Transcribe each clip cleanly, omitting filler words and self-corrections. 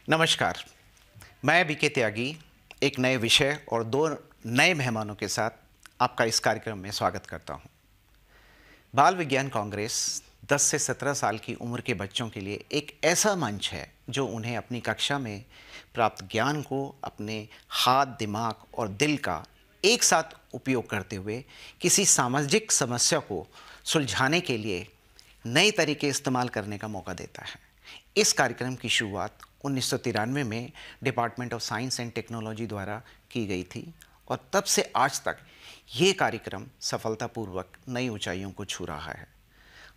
नमस्कार, मैं बीके त्यागी एक नए विषय और दो नए मेहमानों के साथ आपका इस कार्यक्रम में स्वागत करता हूं। बाल विज्ञान कांग्रेस 10 से 17 साल की उम्र के बच्चों के लिए एक ऐसा मंच है जो उन्हें अपनी कक्षा में प्राप्त ज्ञान को अपने हाथ, दिमाग और दिल का एक साथ उपयोग करते हुए किसी सामाजिक समस्या को सुलझाने के लिए नए तरीके इस्तेमाल करने का मौका देता है। इस कार्यक्रम की शुरुआत 1993 में department of science and technology द्वारा की गई थी और तब से आज तक ये कार्यक्रम सफलतापूर्वक नई ऊंचाइयों को छू रहा है।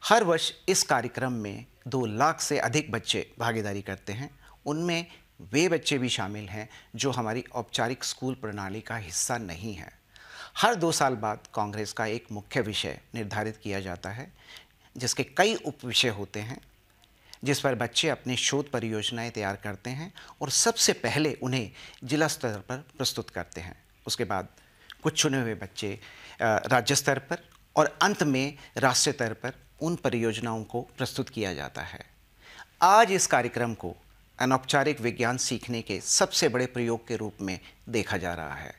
हर वर्ष इस कार्यक्रम में 2 लाख से अधिक बच्चे भागीदारी करते हैं। उनमें वे बच्चे भी शामिल हैं जो हमारी औपचारिक स्कूल प्रणाली का हिस्सा नहीं हैं। हर 2 साल बाद कांग्रेस का एक मुख्य विषय निर्धारित किया जाता है, जिसके कई उप विषय होते हैं, जिस पर बच्चे अपने शोध परियोजनाएं तैयार करते हैं और सबसे पहले उन्हें जिला स्तर पर प्रस्तुत करते हैं। उसके बाद कुछ चुने हुए बच्चे राज्य स्तर पर और अंत में राष्ट्रीय स्तर पर उन परियोजनाओं को प्रस्तुत किया जाता है। आज इस कार्यक्रम को अनौपचारिक विज्ञान सीखने के सबसे बड़े प्रयोग के रूप में देखा जा रहा है।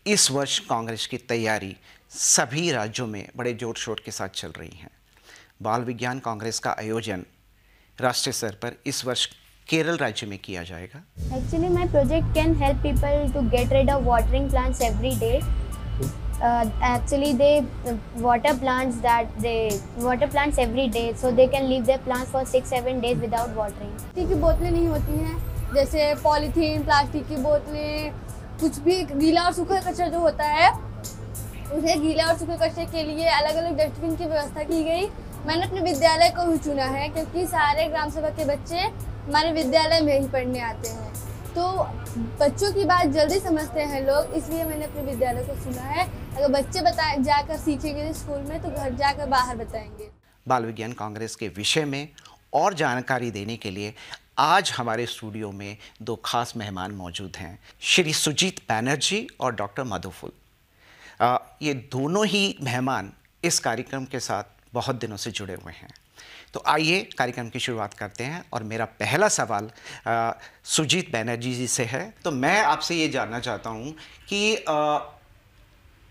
इस वर्ष कांग्रेस की तैयारी सभी राज्यों में बड़े जोर शोर के साथ चल रही है। बाल विज्ञान कांग्रेस का आयोजन राष्ट्रीय स्तर पर इस वर्ष केरल राज्य में किया जाएगा। Actually, my project can help people to get rid of watering plants every day. Actually, they water plants every day, so they can leave their plants for 6-7 days without watering. Plastic की बोतलें नहीं होती हैं, जैसे polythene, plastic की बोतलें, कुछ भी गीला और सूखा कचरा जो होता है, उसे गीला और सूखे कचरे के लिए अलग अलग डस्टबिन की व्यवस्था की गई। मैंने अपने विद्यालय को ही चुना है क्योंकि सारे ग्राम सभा के बच्चे हमारे विद्यालय में ही पढ़ने आते हैं, तो बच्चों की बात जल्दी समझते हैं लोग, इसलिए मैंने अपने विद्यालय को चुना है। अगर बच्चे जाकर सीखेंगे स्कूल में तो घर जाकर बाहर बताएंगे। बाल विज्ञान कांग्रेस के विषय में और जानकारी देने के लिए आज हमारे स्टूडियो में 2 खास मेहमान मौजूद हैं, श्री सुजीत बैनर्जी और डॉक्टर मधुफुल। ये दोनों ही मेहमान इस कार्यक्रम के साथ बहुत दिनों से जुड़े हुए हैं। तो आइए कार्यक्रम की शुरुआत करते हैं और मेरा पहला सवाल सुजीत बैनर्जी जी से है। तो मैं आपसे ये जानना चाहता हूँ कि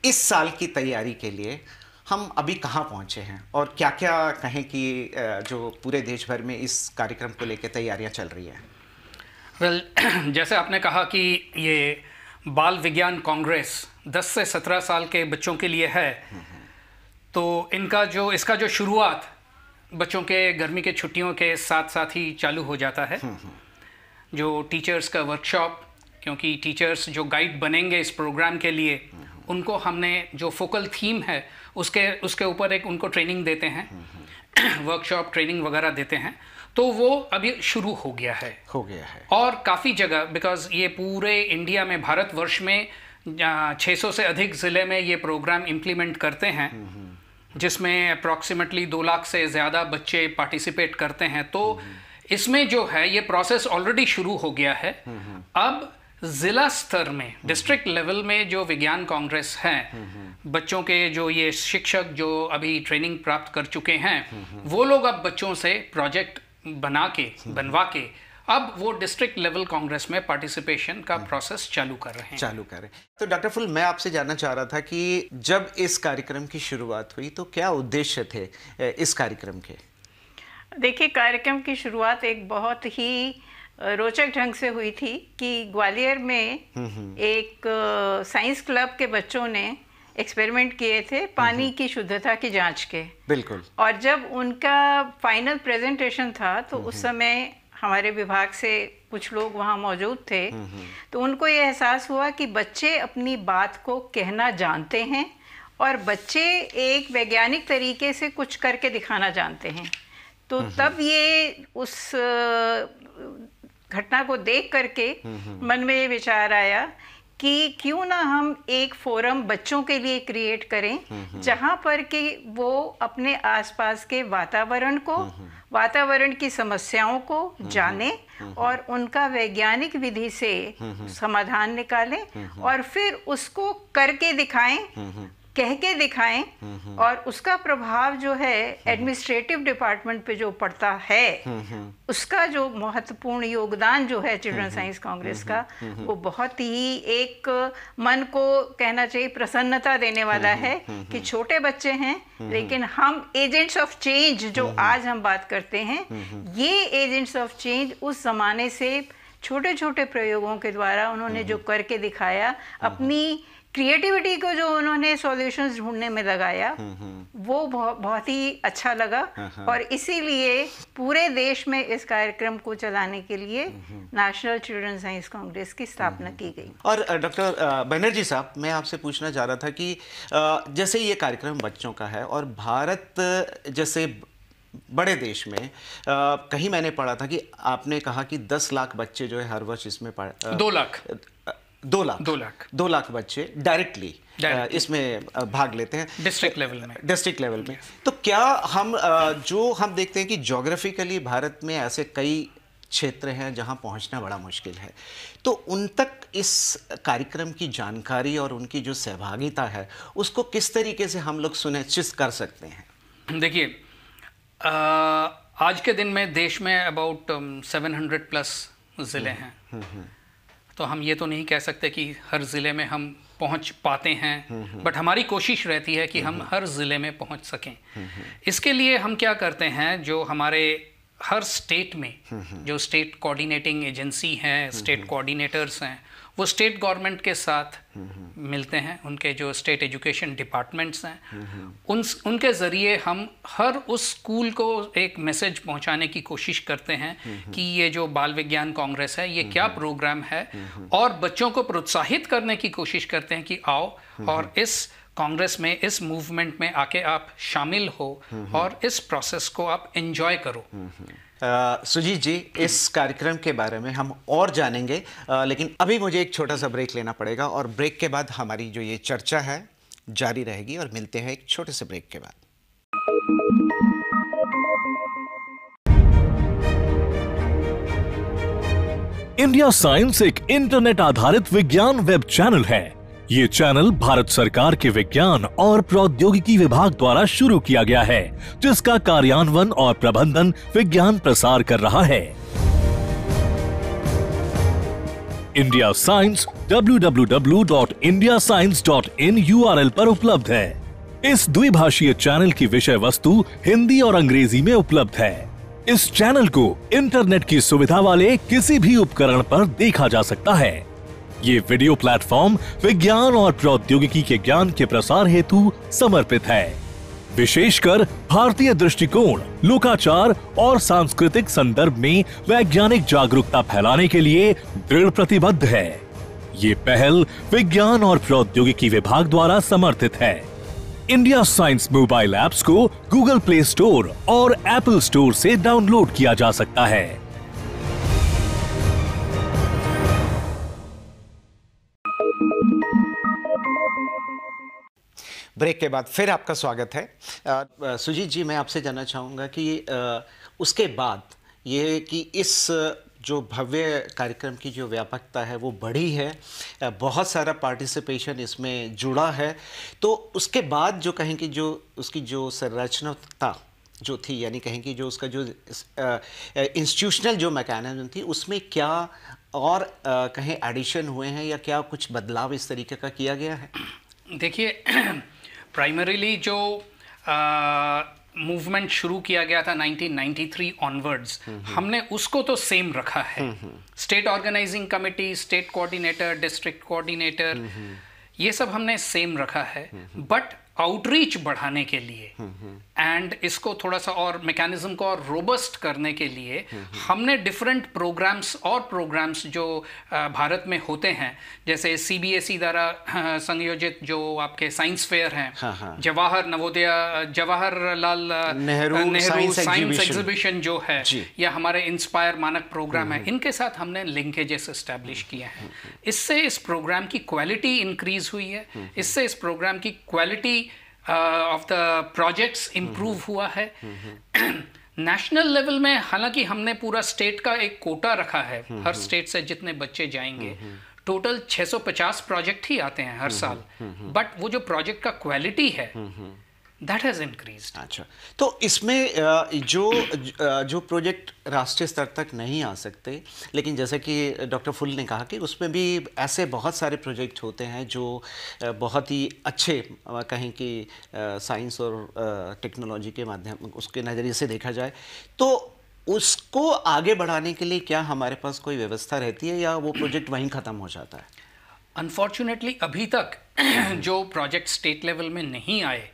इस साल की तैयारी के लिए हम अभी कहाँ पहुँचे हैं और क्या क्या कहें कि जो पूरे देश भर में इस कार्यक्रम को लेकर तैयारियाँ चल रही हैं। वेल, जैसे आपने कहा कि ये बाल विज्ञान कांग्रेस 10 से 17 साल के बच्चों के लिए है, तो इसका जो शुरुआत बच्चों के गर्मी के छुट्टियों के साथ साथ ही चालू हो जाता है। जो टीचर्स का वर्कशॉप, क्योंकि टीचर्स जो गाइड बनेंगे इस प्रोग्राम के लिए, उनको हमने जो फोकल थीम है उसके ऊपर एक उनको ट्रेनिंग देते हैं, वर्कशॉप ट्रेनिंग वगैरह देते हैं, तो वो अभी शुरू हो गया है और काफ़ी जगह, बिकॉज ये पूरे इंडिया में, भारतवर्ष में 600 से अधिक ज़िले में ये प्रोग्राम इम्प्लीमेंट करते हैं, जिसमें अप्रॉक्सीमेटली 2 लाख से ज़्यादा बच्चे पार्टिसिपेट करते हैं। तो इसमें जो है ये प्रोसेस ऑलरेडी शुरू हो गया है। अब ज़िला स्तर में, डिस्ट्रिक्ट लेवल में जो विज्ञान कांग्रेस हैं, बच्चों के जो ये शिक्षक जो अभी ट्रेनिंग प्राप्त कर चुके हैं, वो लोग अब बच्चों से प्रोजेक्ट बनवा के अब वो डिस्ट्रिक्ट लेवल कांग्रेस में पार्टिसिपेशन का प्रोसेस चालू कर रहे हैं। तो डॉक्टर फुल, मैं आपसे जानना चाह रहा था कि जब इस कार्यक्रम की शुरुआत हुई तो क्या उद्देश्य थे इस कार्यक्रम के? देखिए, कार्यक्रम की शुरुआत एक बहुत ही रोचक ढंग से हुई थी कि ग्वालियर में एक साइंस क्लब के बच्चों ने एक्सपेरिमेंट किए थे पानी की शुद्धता की जांच के। बिल्कुल। और जब उनका फाइनल प्रेजेंटेशन था तो उस समय हमारे विभाग से कुछ लोग वहाँ मौजूद थे, तो उनको ये एहसास हुआ कि बच्चे अपनी बात को कहना जानते हैं और बच्चे एक वैज्ञानिक तरीके से कुछ करके दिखाना जानते हैं। तो तब ये उस घटना को देख करके मन में ये विचार आया कि क्यों ना हम एक फोरम बच्चों के लिए क्रिएट करें जहां पर कि वो अपने आसपास के वातावरण की समस्याओं को जाने और उनका वैज्ञानिक विधि से समाधान निकालें और फिर उसको करके दिखाएं कह के दिखाएं और उसका प्रभाव जो है एडमिनिस्ट्रेटिव डिपार्टमेंट पे जो पड़ता है, उसका जो महत्वपूर्ण योगदान जो है चिल्ड्रन साइंस कांग्रेस का, वो बहुत ही एक मन को कहना चाहिए प्रसन्नता देने वाला है कि छोटे बच्चे हैं लेकिन हम एजेंट्स ऑफ चेंज जो आज हम बात करते हैं, ये एजेंट्स ऑफ चेंज उस जमाने से छोटे छोटे प्रयोगों के द्वारा उन्होंने जो करके दिखाया, अपनी क्रिएटिविटी को जो उन्होंने सॉल्यूशंस ढूंढने में लगाया, वो बहुत ही अच्छा लगा। और इसीलिए पूरे देश में इस कार्यक्रम को चलाने के लिए नेशनल चिल्ड्रन साइंस कांग्रेस की स्थापना की गई। और डॉक्टर बनर्जी साहब, मैं आपसे पूछना चाह रहा था कि जैसे ये कार्यक्रम बच्चों का है और भारत जैसे बड़े देश में कहीं मैंने पढ़ा था कि आपने कहा कि 10 लाख बच्चे जो है हर वर्ष इसमें 2 लाख बच्चे डायरेक्टली इसमें भाग लेते हैं डिस्ट्रिक्ट लेवल में। तो क्या हम जो हम देखते हैं कि ज्योग्राफिकली भारत में ऐसे कई क्षेत्र हैं जहां पहुंचना बड़ा मुश्किल है, तो उन तक इस कार्यक्रम की जानकारी और उनकी जो सहभागिता है उसको किस तरीके से हम लोग सुनिश्चित कर सकते हैं? देखिए, आज के दिन में देश में अबाउट 700 प्लस ज़िले हैं, तो हम ये तो नहीं कह सकते कि हर ज़िले में हम पहुंच पाते हैं, बट हमारी कोशिश रहती है कि हम हर ज़िले में पहुंच सकें। इसके लिए हम क्या करते हैं, जो हमारे हर स्टेट में जो स्टेट कोऑर्डिनेटिंग एजेंसी हैं, स्टेट कोऑर्डिनेटर्स हैं, वो स्टेट गवर्नमेंट के साथ मिलते हैं, उनके जो स्टेट एजुकेशन डिपार्टमेंट्स हैं, उनके ज़रिए हम हर उस स्कूल को एक मैसेज पहुंचाने की कोशिश करते हैं कि ये जो बाल विज्ञान कांग्रेस है ये क्या प्रोग्राम है, और बच्चों को प्रोत्साहित करने की कोशिश करते हैं कि आओ और इस कांग्रेस में, इस मूवमेंट में आके आप शामिल हो और इस प्रोसेस को आप एंजॉय करो। सुजीत जी, इस कार्यक्रम के बारे में हम और जानेंगे, लेकिन अभी मुझे एक छोटा सा ब्रेक लेना पड़ेगा और ब्रेक के बाद हमारी जो ये चर्चा है जारी रहेगी, और मिलते हैं एक छोटे से ब्रेक के बाद। इंडिया साइंस एक इंटरनेट आधारित विज्ञान वेब चैनल है। ये चैनल भारत सरकार के विज्ञान और प्रौद्योगिकी विभाग द्वारा शुरू किया गया है, जिसका कार्यान्वयन और प्रबंधन विज्ञान प्रसार कर रहा है। इंडिया साइंस www.indiascience.in URL पर उपलब्ध है। इस द्विभाषीय चैनल की विषय वस्तु हिंदी और अंग्रेजी में उपलब्ध है। इस चैनल को इंटरनेट की सुविधा वाले किसी भी उपकरण पर देखा जा सकता है। ये वीडियो प्लेटफॉर्म विज्ञान और प्रौद्योगिकी के ज्ञान के प्रसार हेतु समर्पित है। विशेषकर भारतीय दृष्टिकोण, लोकाचार और सांस्कृतिक संदर्भ में वैज्ञानिक जागरूकता फैलाने के लिए दृढ़ प्रतिबद्ध है। ये पहल विज्ञान और प्रौद्योगिकी विभाग द्वारा समर्थित है। इंडिया साइंस मोबाइल ऐप्स को गूगल प्ले स्टोर और एप्पल स्टोर से डाउनलोड किया जा सकता है। ब्रेक के बाद फिर आपका स्वागत है। सुजीत जी, मैं आपसे जानना चाहूँगा कि उसके बाद ये कि इस जो भव्य कार्यक्रम की जो व्यापकता है वो बढ़ी है, बहुत सारा पार्टिसिपेशन इसमें जुड़ा है, तो उसके बाद जो कहें कि जो उसकी जो संरचनात्मकता जो थी, यानी कहें कि जो उसका जो इंस्टीट्यूशनल जो मैकेनिज्म थी, उसमें क्या और कहें एडिशन हुए हैं या क्या कुछ बदलाव इस तरीके का किया गया है? देखिए, प्राइमरीली जो मूवमेंट शुरू किया गया था 1993 ऑनवर्ड्स, हमने उसको तो सेम रखा है। State organising committee, state coordinator, district coordinator, ये सब हमने सेम रखा है, बट आउटरीच बढ़ाने के लिए एंड इसको थोड़ा सा और मैकेनिज्म को और रोबस्ट करने के लिए हमने डिफरेंट प्रोग्राम्स जो भारत में होते हैं, जैसे सीबीएसई द्वारा संयोजित जो आपके साइंस फेयर हैं, जवाहरलाल नेहरू साइंस एग्जीबिशन जो है, या हमारे इंस्पायर मानक प्रोग्राम है, इनके साथ हमने लिंकेजेस एस्टैब्लिश किए हैं। इससे इस प्रोग्राम की क्वालिटी इंक्रीज हुई है, इससे इस प्रोग्राम की quality of the projects improve हुआ है। नेशनल लेवल में हालांकि हमने पूरा स्टेट का एक कोटा रखा है, हर स्टेट से जितने बच्चे जाएंगे टोटल 650 प्रोजेक्ट ही आते हैं हर साल, बट वो जो प्रोजेक्ट का क्वालिटी है दैट हैज इंक्रीज्ड। अच्छा, तो इसमें जो प्रोजेक्ट राष्ट्रीय स्तर तक नहीं आ सकते, लेकिन जैसे कि डॉक्टर फुल ने कहा कि उसमें भी ऐसे बहुत सारे प्रोजेक्ट होते हैं जो बहुत ही अच्छे कहें कि साइंस और टेक्नोलॉजी के माध्यम उसके नज़रिए से देखा जाए, तो उसको आगे बढ़ाने के लिए क्या हमारे पास कोई व्यवस्था रहती है या वो प्रोजेक्ट वहीं ख़त्म हो जाता है? अनफॉर्चुनेटली अभी तक जो प्रोजेक्ट स्टेट लेवल में नहीं आए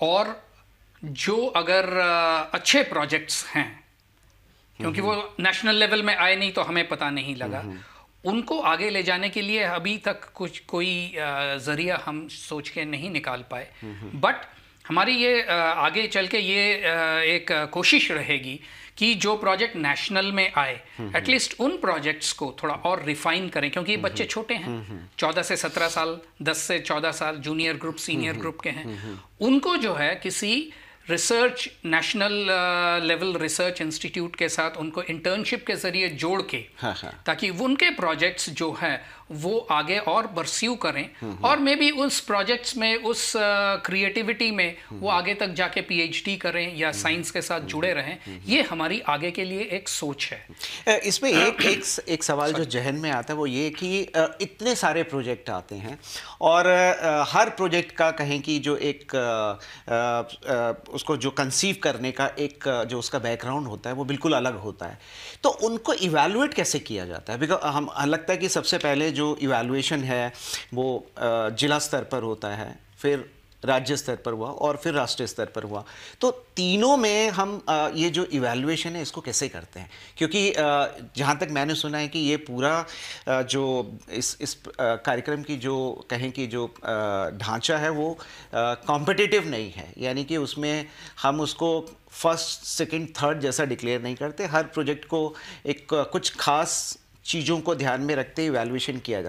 और जो अगर अच्छे प्रोजेक्ट्स हैं, क्योंकि वो नेशनल लेवल में आए नहीं तो हमें पता नहीं लगा, उनको आगे ले जाने के लिए अभी तक कोई जरिया हम सोच के नहीं निकाल पाए। बट हमारी ये आगे चल के ये एक कोशिश रहेगी कि जो प्रोजेक्ट नेशनल में आए एटलीस्ट उन प्रोजेक्ट्स को थोड़ा और रिफाइन करें, क्योंकि ये बच्चे छोटे हैं, 14 से 17 साल, 10 से 14 साल, जूनियर ग्रुप सीनियर ग्रुप के हैं, उनको जो है किसी research national level research institute के साथ उनको इंटर्नशिप के जरिए जोड़ के ताकि उनके प्रोजेक्ट्स जो है वो आगे और परस्यू करें और मे बी उस प्रोजेक्ट्स में उस क्रिएटिविटी में वो आगे तक जाके पीएचडी करें या साइंस के साथ जुड़े रहें। ये हमारी आगे के लिए एक सोच है। इसमें एक सवाल जो जहन में आता है वो ये कि इतने सारे प्रोजेक्ट आते हैं और हर प्रोजेक्ट का कहें कि जो एक उसको जो कंसीव करने का एक जो उसका बैकग्राउंड होता है वो बिल्कुल अलग होता है, तो उनको इवैल्यूएट कैसे किया जाता है? बिकॉज हम लगता है कि सबसे पहले जो इवैल्यूएशन है वो जिला स्तर पर होता है, फिर राज्य स्तर पर हुआ और फिर राष्ट्रीय स्तर पर हुआ। तो तीनों में हम ये जो इवैल्यूएशन है इसको कैसे करते हैं? क्योंकि जहाँ तक मैंने सुना है कि ये पूरा जो इस कार्यक्रम की जो कहें कि जो ढांचा है वो कॉम्पिटिटिव नहीं है, यानी कि उसमें हम उसको फर्स्ट सेकंड थर्ड जैसा डिक्लेयर नहीं करते। हर प्रोजेक्ट को एक कुछ खास चीज़ों को ध्यान में रखते ही इवैल्यूएशन किया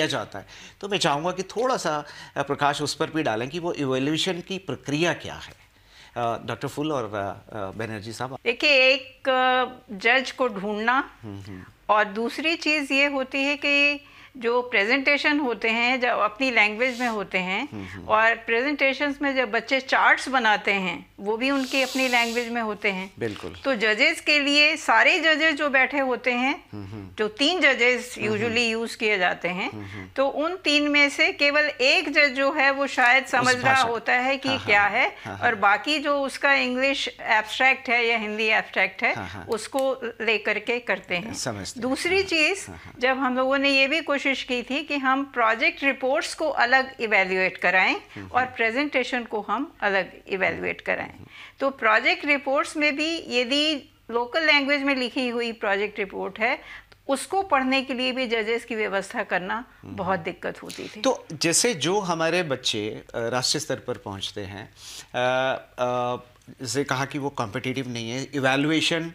जाता है। तो मैं चाहूँगा कि थोड़ा सा प्रकाश उस पर भी डालें कि वो इवैल्यूएशन की प्रक्रिया क्या है। डॉक्टर फुल और बनर्जी साहब, देखिए, एक जज को ढूंढना और दूसरी चीज़ ये होती है कि जो प्रेजेंटेशन होते हैं जब अपनी लैंग्वेज में होते हैं और प्रेजेंटेशंस में जब बच्चे चार्ट्स बनाते हैं वो भी उनकी अपनी लैंग्वेज में होते हैं। बिल्कुल। तो जजेस के लिए सारे जजेस जो बैठे होते हैं, जो 3 जजेस यूजुअली यूज किए जाते हैं, तो उन 3 में से केवल एक जज जो है वो शायद समझ रहा होता है कि क्या है, और बाकी जो उसका इंग्लिश एब्स्ट्रैक्ट है या हिंदी एब्स्ट्रैक्ट है उसको लेकर के करते हैं। दूसरी चीज़, जब हम लोगों ने ये भी कोशिश की थी कि हम प्रोजेक्ट रिपोर्ट्स को अलग इवैल्यूएट कराएं और प्रेजेंटेशन को हम अलग इवैल्यूएट कराएं। तो प्रोजेक्ट रिपोर्ट्स में भी यदि लोकल लैंग्वेज में लिखी हुई प्रोजेक्ट रिपोर्ट है उसको पढ़ने के लिए भी जजेस की व्यवस्था करना बहुत दिक्कत होती थी। तो जैसे जो हमारे बच्चे राष्ट्रीय स्तर पर पहुंचते हैं, जैसे कहा कि वो कॉम्पिटिटिव नहीं है, इवैल्यूएशन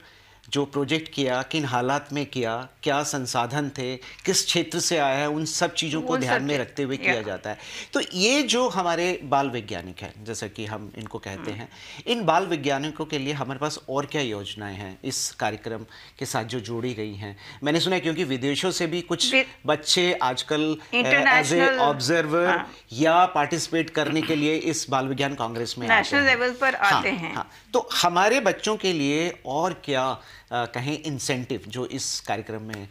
जो प्रोजेक्ट किया किन हालात में किया, क्या संसाधन थे, किस क्षेत्र से आया है, उन सब चीज़ों को ध्यान में रखते हुए किया जाता है। तो ये जो हमारे बाल वैज्ञानिक हैं, जैसा कि हम इनको कहते हैं, इन बाल वैज्ञानिकों के लिए हमारे पास और क्या योजनाएं हैं इस कार्यक्रम के साथ जो जोड़ी गई हैं? मैंने सुना है क्योंकि विदेशों से भी कुछ बच्चे आजकल एज ए ऑब्जर्वर या पार्टिसिपेट करने के लिए इस बाल विज्ञान कांग्रेस में नेशनल लेवल पर आते हैं। तो हमारे बच्चों के लिए और क्या कहें इंसेंटिव जो इस कार्यक्रम में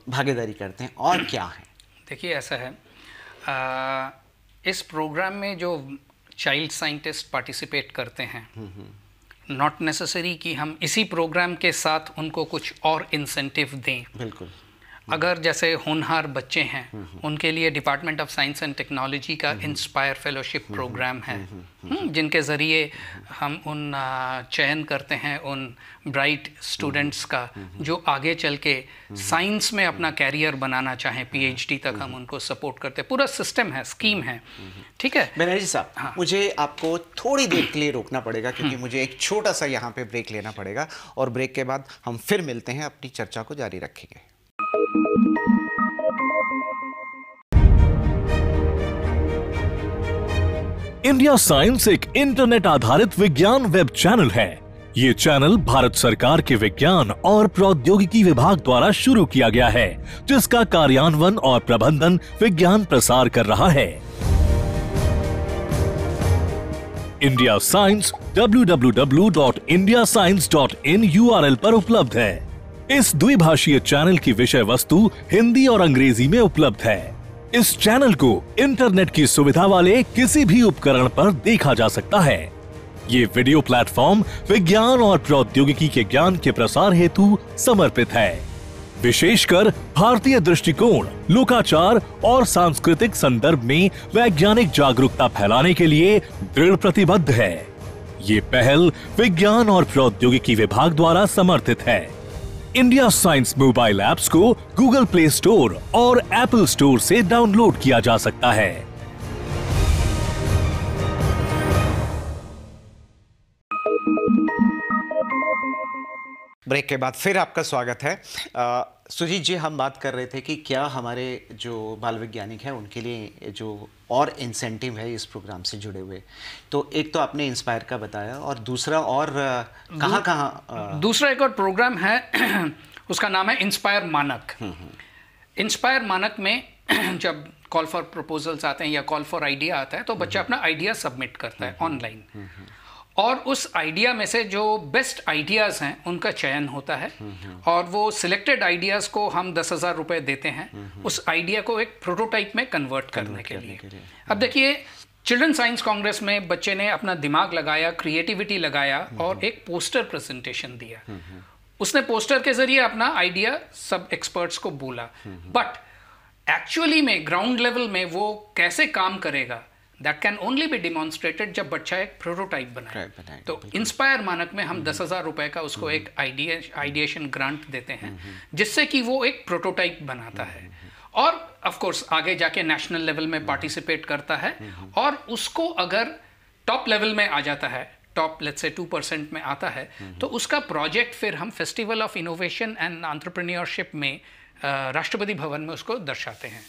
भागीदारी करते हैं और क्या है? देखिए, ऐसा है, इस प्रोग्राम में जो चाइल्ड साइंटिस्ट पार्टिसिपेट करते हैं, नॉट नेसेसरी कि हम इसी प्रोग्राम के साथ उनको कुछ और इंसेंटिव दें। बिल्कुल। अगर जैसे होनहार बच्चे हैं उनके लिए department of science and technology का इंस्पायर फेलोशिप प्रोग्राम है, जिनके ज़रिए हम उन चयन करते हैं उन ब्राइट स्टूडेंट्स का जो आगे चल के साइंस में अपना कैरियर बनाना चाहें, पीएचडी तक हम उनको सपोर्ट करते हैं। पूरा सिस्टम है, स्कीम है, ठीक है। बनर्जी साहब, मुझे आपको थोड़ी देर के लिए रोकना पड़ेगा क्योंकि मुझे एक छोटा सा यहाँ पे ब्रेक लेना पड़ेगा और ब्रेक के बाद हम फिर मिलते हैं, अपनी चर्चा को जारी रखेंगे। इंडिया साइंस एक इंटरनेट आधारित विज्ञान वेब चैनल है। ये चैनल भारत सरकार के विज्ञान और प्रौद्योगिकी विभाग द्वारा शुरू किया गया है, जिसका कार्यान्वयन और प्रबंधन विज्ञान प्रसार कर रहा है। इंडिया साइंस www.indiascience.in URL पर उपलब्ध है। इस द्विभाषीय चैनल की विषय वस्तु हिंदी और अंग्रेजी में उपलब्ध है। इस चैनल को इंटरनेट की सुविधा वाले किसी भी उपकरण पर देखा जा सकता है। ये वीडियो प्लेटफॉर्म विज्ञान और प्रौद्योगिकी के ज्ञान के प्रसार हेतु समर्पित है। विशेषकर भारतीय दृष्टिकोण, लोकाचार और सांस्कृतिक संदर्भ में वैज्ञानिक जागरूकता फैलाने के लिए दृढ़ प्रतिबद्ध है। ये पहल विज्ञान और प्रौद्योगिकी विभाग द्वारा समर्थित है। इंडिया साइंस मोबाइल ऐप्स को गूगल प्ले स्टोर और एप्पल स्टोर से डाउनलोड किया जा सकता है। ब्रेक के बाद फिर आपका स्वागत है। सुजीत जी, हम बात कर रहे थे कि क्या हमारे जो बाल वैज्ञानिक हैं उनके लिए जो और इंसेंटिव है इस प्रोग्राम से जुड़े हुए। तो एक तो आपने इंस्पायर का बताया और दूसरा और कहाँ दूसरा एक और प्रोग्राम है उसका नाम है इंस्पायर मानक। इंस्पायर मानक में जब कॉल फॉर प्रपोजल्स आते हैं या कॉल फॉर आइडिया आता है तो बच्चा अपना आइडिया सबमिट करता है ऑनलाइन, और उस आइडिया में से जो बेस्ट आइडियाज़ हैं उनका चयन होता है और वो सिलेक्टेड आइडियाज़ को हम 10,000 रुपये देते हैं उस आइडिया को एक प्रोटोटाइप में कन्वर्ट करने के लिए। अब देखिए, चिल्ड्रन साइंस कांग्रेस में बच्चे ने अपना दिमाग लगाया, क्रिएटिविटी लगाया और एक पोस्टर प्रेजेंटेशन दिया। उसने पोस्टर के जरिए अपना आइडिया सब एक्सपर्ट्स को बोला, बट एक्चुअली में ग्राउंड लेवल में वो कैसे काम करेगा that can only B demonstrated जब बच्चा एक प्रोटोटाइप बनाए। तो इंस्पायर मानक में हम 10,000 रुपए का उसको एक आइडिएशन ग्रांट देते हैं जिससे कि वो एक प्रोटोटाइप बनाता है और ऑफ कोर्स आगे जाके नेशनल लेवल में पार्टिसिपेट करता है और उसको अगर टॉप लेवल में आ जाता है, टॉप लेट्स से 2% में आता है, तो उसका प्रोजेक्ट फिर हम festival of innovation and entrepreneurship में राष्ट्रपति भवन में उसको दर्शाते हैं।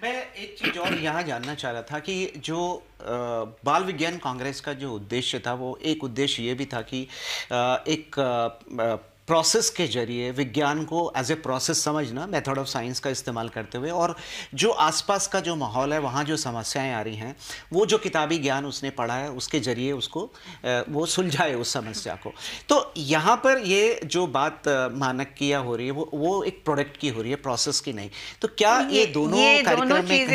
मैं एक चीज़ और यहाँ जानना चाह रहा था कि जो बाल विज्ञान कांग्रेस का जो उद्देश्य था वो एक उद्देश्य ये भी था कि एक प्रोसेस के जरिए विज्ञान को एज ए प्रोसेस समझना, मेथड ऑफ साइंस का इस्तेमाल करते हुए, और जो आसपास का जो माहौल है वहाँ जो समस्याएं आ रही हैं वो जो किताबी ज्ञान उसने पढ़ा है उसके जरिए उसको वो सुलझाए उस समस्या को। तो यहाँ पर ये जो बात मानक की हो रही है वो एक प्रोडक्ट की हो रही है, प्रोसेस की नहीं। तो क्या ये दोनों कार्यक्रम में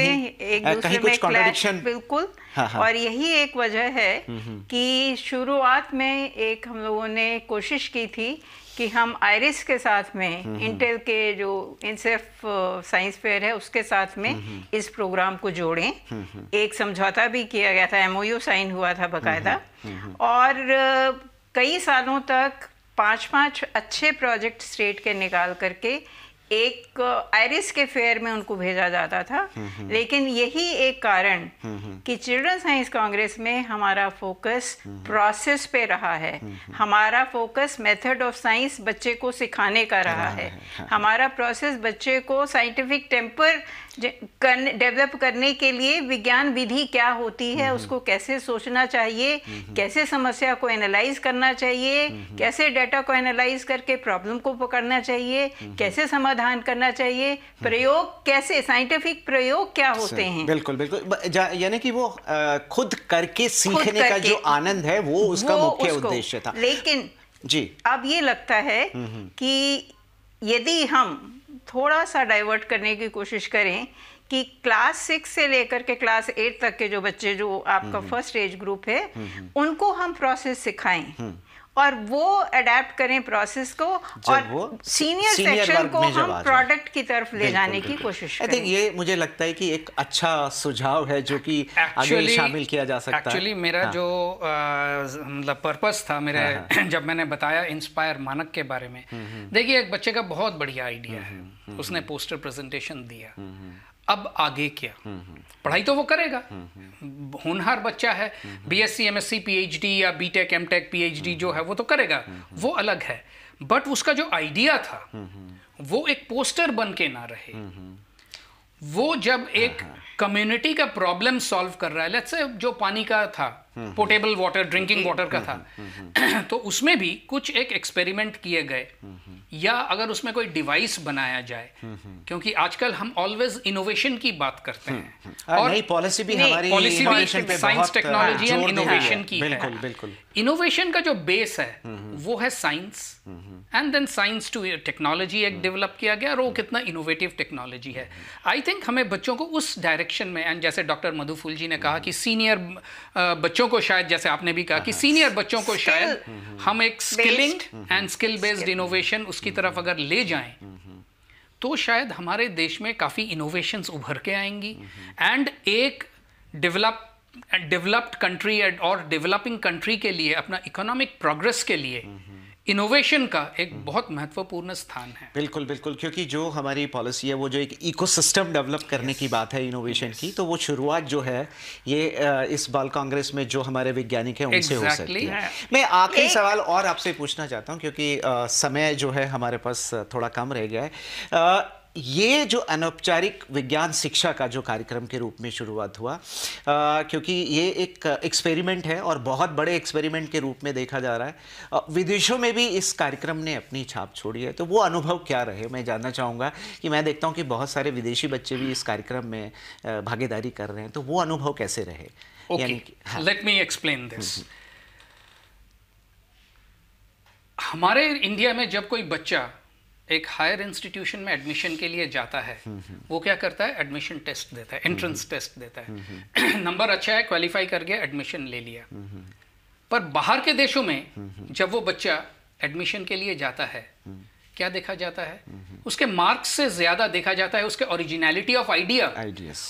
कहीं कुछ कॉन्ट्रडिक्शन? बिल्कुल। और यही एक वजह है कि शुरुआत में एक हम लोगों ने कोशिश की थी कि हम आइरिस के साथ में इंटेल के जो इनसेफ साइंस फेयर है उसके साथ में इस प्रोग्राम को जोड़ें। एक समझौता भी किया गया था, MOU साइन हुआ था बकायदा, और कई सालों तक 5-5 अच्छे प्रोजेक्ट स्टेट के निकाल करके एक आइरिस के फेयर में उनको भेजा जाता था। लेकिन यही एक कारण कि चिल्ड्रन साइंस कांग्रेस में हमारा फोकस प्रोसेस पे रहा है, हमारा फोकस मेथड ऑफ साइंस बच्चे को सिखाने का रहा है, हमारा प्रोसेस बच्चे को साइंटिफिक टेम्पर डेवलप करने के लिए विज्ञान विधि क्या होती है, उसको कैसे सोचना चाहिए, कैसे समस्या को एनालाइज करना चाहिए, कैसे डाटा को एनालाइज करके प्रॉब्लम को पकड़ना चाहिए, कैसे समाधान करना चाहिए, प्रयोग कैसे, साइंटिफिक प्रयोग क्या होते हैं। बिल्कुल बिल्कुल, यानी कि वो खुद करके सीखने का जो आनंद है वो उसका मुख्य उद्देश्य था। लेकिन जी अब ये लगता है कि यदि हम थोड़ा सा डाइवर्ट करने की कोशिश करें कि क्लास 6 से लेकर के क्लास 8 तक के जो बच्चे, जो आपका फर्स्ट एज ग्रुप है, उनको हम प्रोसेस सिखाएं और वो अडेप्ट करें प्रोसेस को, और सीनियर सेक्शन को हम प्रोडक्ट की तरफ ले जाने की कोशिश करें। आई थिंक ये मुझे लगता है कि एक अच्छा सुझाव है जो कि आगे शामिल किया जा सकता है। एक्चुअली मेरा जो मतलब पर्पस था मेरे जब मैंने बताया इंस्पायर मानक के बारे में, देखिए एक बच्चे का बहुत बढ़िया आइडिया है, उसने पोस्टर प्रेजेंटेशन दिया, अब आगे क्या? पढ़ाई तो वो करेगा, होनहार बच्चा है, BSc MSc PhD या BTech MTech PhD जो है वो तो करेगा, वो अलग है, बट उसका जो आइडिया था वो एक पोस्टर बन के ना रहे, वो जब एक कम्युनिटी का प्रॉब्लम सॉल्व कर रहा है, लेट्स से जो पानी का था, पोर्टेबल वाटर, ड्रिंकिंग वाटर का था, तो उसमें भी कुछ एक एक्सपेरिमेंट किए गए, या अगर उसमें कोई डिवाइस बनाया जाए, क्योंकि आजकल हम ऑलवेज इनोवेशन की बात करते हैं, और नई पॉलिसी भी हमारी पॉलिसी innovation पे भी साइंस, बहुत टेक्नोलॉजी एंड जोर दे रही इनोवेशन की बिल्कुल है। बिल्कुल। इनोवेशन का जो बेस है वो है science, and then science to technology एक डेवलप किया गया, और वो कितना इनोवेटिव टेक्नोलॉजी है। आई थिंक हमें बच्चों को उस डायरेक्शन में, एंड जैसे डॉक्टर मधुफूल जी ने कहा कि सीनियर बच्चों को शायद, जैसे आपने भी कहा कि सीनियर बच्चों को शायद हम एक skilling and skill based innovation उसकी तरफ अगर ले जाएं, तो शायद हमारे देश में काफ़ी इनोवेशंस उभर के आएंगी, एंड एक डेवलप्ड कंट्री और डेवलपिंग कंट्री के लिए, अपना इकोनॉमिक प्रोग्रेस के लिए इनोवेशन का एक बहुत महत्वपूर्ण स्थान है। बिल्कुल बिल्कुल, क्योंकि जो हमारी पॉलिसी है वो जो एक इकोसिस्टम डेवलप करने की बात है इनोवेशन की, तो वो शुरुआत जो है ये इस बाल कांग्रेस में जो हमारे वैज्ञानिक हैं उनसे हो सकती है। मैं आखिरी सवाल और आपसे पूछना चाहता हूँ, क्योंकि समय जो है हमारे पास थोड़ा कम रह गया है। ये जो अनौपचारिक विज्ञान शिक्षा का जो कार्यक्रम के रूप में शुरुआत हुआ, क्योंकि ये एक एक्सपेरिमेंट है और बहुत बड़े एक्सपेरिमेंट के रूप में देखा जा रहा है, विदेशों में भी इस कार्यक्रम ने अपनी छाप छोड़ी है, तो वो अनुभव क्या रहे? मैं जानना चाहूँगा कि मैं देखता हूँ कि बहुत सारे विदेशी बच्चे भी इस कार्यक्रम में भागीदारी कर रहे हैं, तो वो अनुभव कैसे रहे? Let me explain this. हमारे इंडिया में जब कोई बच्चा एक हायर इंस्टीट्यूशन में एडमिशन के लिए जाता है, वो क्या करता है? एडमिशन टेस्ट देता है, एंट्रेंस टेस्ट देता है, नंबर अच्छा है, क्वालिफाई कर गया, एडमिशन ले लिया। पर बाहर के देशों में जब वो बच्चा एडमिशन के लिए जाता है, क्या देखा जाता है? उसके मार्क्स से ज्यादा देखा जाता है उसके ओरिजिनलिटी ऑफ आइडिया,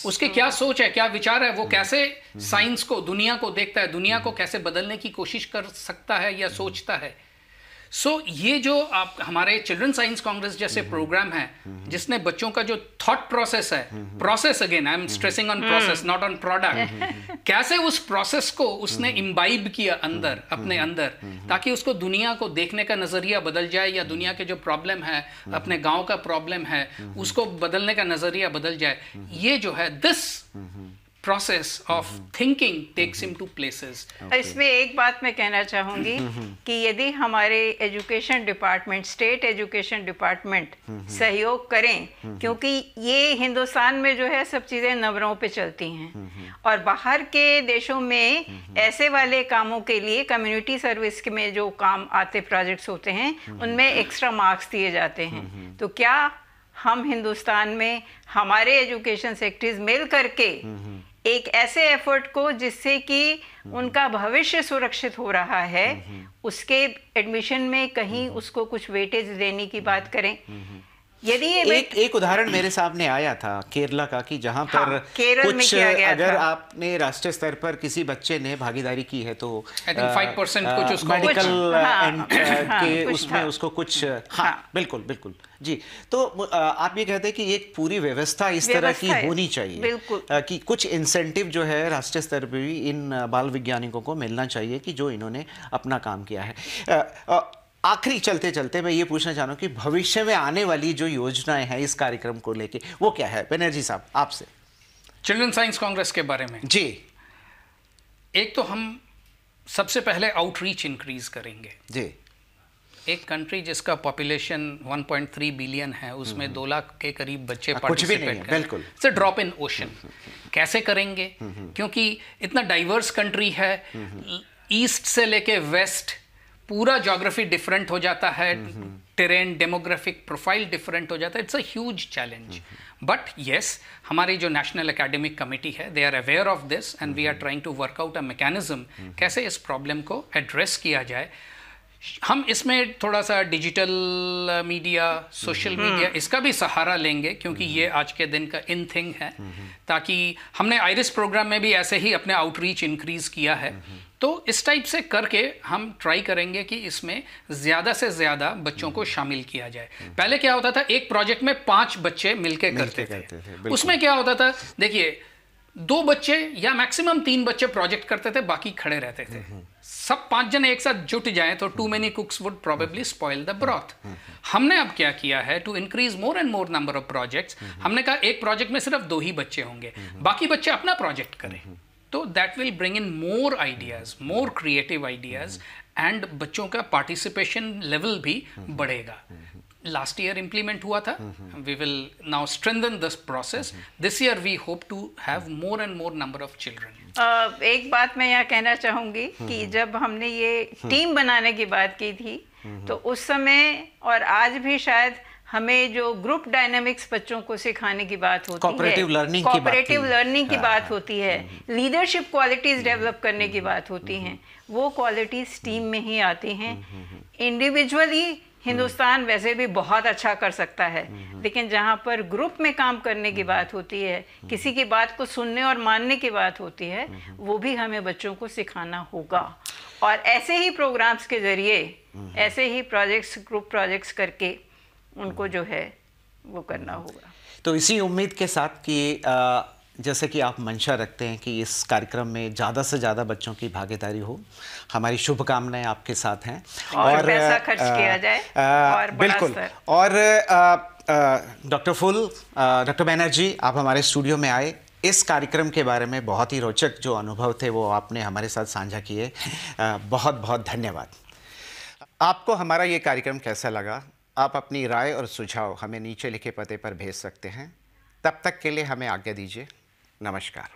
उसके क्या सोच है, क्या विचार है, वो कैसे साइंस को, दुनिया को देखता है, दुनिया को कैसे बदलने की कोशिश कर सकता है या सोचता है। ये जो आप हमारे चिल्ड्रन साइंस कांग्रेस जैसे प्रोग्राम है, जिसने बच्चों का जो थॉट प्रोसेस है, process, again I am stressing on process not on product, कैसे उस प्रोसेस को उसने इम्बाइब किया अंदर, अपने अंदर, ताकि उसको दुनिया को देखने का नजरिया बदल जाए, या दुनिया के जो प्रॉब्लम है, अपने गांव का प्रॉब्लम है, उसको बदलने का नजरिया बदल जाए। ये जो है this process of thinking takes him to places. इसमें एक बात मैं कहना चाहूँगी कि यदि हमारे education department, state education department सहयोग करें, क्योंकि ये हिंदुस्तान में जो है सब चीज़ें नंबरों पे चलती हैं, और बाहर के देशों में ऐसे वाले कामों के लिए कम्युनिटी सर्विस में जो काम आते प्रोजेक्ट्स होते हैं, उनमें एक्स्ट्रा मार्क्स दिए जाते हैं। तो क्या हम हिंदुस्तान में हमारे एजुकेशन सेक्टर्स मिल करके एक ऐसे एफर्ट को जिससे कि उनका भविष्य सुरक्षित हो रहा है, उसके एडमिशन में कहीं उसको कुछ वेटेज देने की बात करें? यदि ये एक उदाहरण मेरे सामने आया था केरला का, कि जहां पर केरल में किया गया अगर था। आपने राष्ट्रीय स्तर पर किसी बच्चे ने भागीदारी की है, तो 5% कुछ उसको मेडिकल के उसमें उसको कुछ, बिल्कुल बिल्कुल जी। तो आप ये कहते हैं कि एक पूरी व्यवस्था इस तरह की होनी चाहिए, कि कुछ इंसेंटिव जो है राष्ट्रीय स्तर पर भी इन बाल वैज्ञानिकों को मिलना चाहिए कि जो इन्होंने अपना काम किया है। आखिरी चलते चलते मैं ये पूछना चाह रहा हूँ कि भविष्य में आने वाली जो योजनाएं हैं इस कार्यक्रम को लेके, वो क्या है? बनर्जी साहब, आपसे। चिल्ड्रन साइंस कांग्रेस के बारे में जी, एक तो हम सबसे पहले आउटरीच इंक्रीज करेंगे जी। एक कंट्री जिसका पॉपुलेशन 1.3 बिलियन है, उसमें 2 लाख के करीब बच्चे कुछ भी नहीं है, बिल्कुल। It's a drop in ocean. कैसे करेंगे? क्योंकि इतना डाइवर्स कंट्री है, ईस्ट से लेके वेस्ट पूरा ज्योग्राफी डिफरेंट हो जाता है, टेरेन, डेमोग्राफिक प्रोफाइल डिफरेंट हो जाता है। It's a huge challenge, but yes, हमारी जो नेशनल एकेडमिक कमिटी है, they are aware of this and we are trying to work out a mechanism कैसे इस प्रॉब्लम को एड्रेस किया जाए। हम इसमें थोड़ा सा डिजिटल मीडिया, सोशल मीडिया, इसका भी सहारा लेंगे, क्योंकि ये आज के दिन का इन थिंग है, ताकि हमने आइरिस प्रोग्राम में भी ऐसे ही अपने आउटरीच इंक्रीज किया है। तो इस टाइप से करके हम ट्राई करेंगे कि इसमें ज़्यादा से ज़्यादा बच्चों को शामिल किया जाए। पहले क्या होता था, एक प्रोजेक्ट में 5 बच्चे मिलके करते थे। उसमें क्या होता था, देखिए 2 बच्चे या मैक्सिमम 3 बच्चे प्रोजेक्ट करते थे, बाकी खड़े रहते थे। सब 5 जन एक साथ जुट जाएं तो too many cooks would probably spoil the broth. हमने अब क्या किया है, to increase more and more number of projects, हमने कहा एक प्रोजेक्ट में सिर्फ 2 ही बच्चे होंगे, बाकी बच्चे अपना प्रोजेक्ट करें, तो that will bring in more ideas, more creative ideas, and बच्चों का पार्टिसिपेशन लेवल भी बढ़ेगा। लास्ट ईयर इम्प्लीमेंट हुआ था, we will now strengthen this process, this year we hope to have more and more number of children. एक बात मैं यहाँ कहना चाहूँगी कि जब हमने ये टीम बनाने की बात की थी, तो उस समय और आज भी शायद हमें जो ग्रुप डायनामिक्स बच्चों को सिखाने की बात होती है, कोऑपरेटिव लर्निंग की बात होती है, लीडरशिप क्वालिटीज डेवलप करने की बात होती हैं, वो क्वालिटीज टीम में ही आती हैं। इंडिविजुअली हिंदुस्तान वैसे भी बहुत अच्छा कर सकता है, लेकिन जहाँ पर ग्रुप में काम करने की बात होती है, किसी की बात को सुनने और मानने की बात होती है, वो भी हमें बच्चों को सिखाना होगा। और ऐसे ही प्रोग्राम्स के जरिए, ऐसे ही प्रोजेक्ट्स, ग्रुप प्रोजेक्ट्स करके उनको जो है वो करना होगा। तो इसी उम्मीद के साथ कि जैसे कि आप मंशा रखते हैं कि इस कार्यक्रम में ज़्यादा से ज़्यादा बच्चों की भागीदारी हो, हमारी शुभकामनाएं आपके साथ हैं और पैसा खर्च किया जाए और बिल्कुल। और डॉक्टर बैनर्जी, आप हमारे स्टूडियो में आए, इस कार्यक्रम के बारे में बहुत ही रोचक जो अनुभव थे वो आपने हमारे साथ साझा किए, बहुत बहुत धन्यवाद। आपको हमारा ये कार्यक्रम कैसा लगा? आप अपनी राय और सुझाव हमें नीचे लिखे पते पर भेज सकते हैं। तब तक के लिए हमें आज्ञा दीजिए। नमस्कार।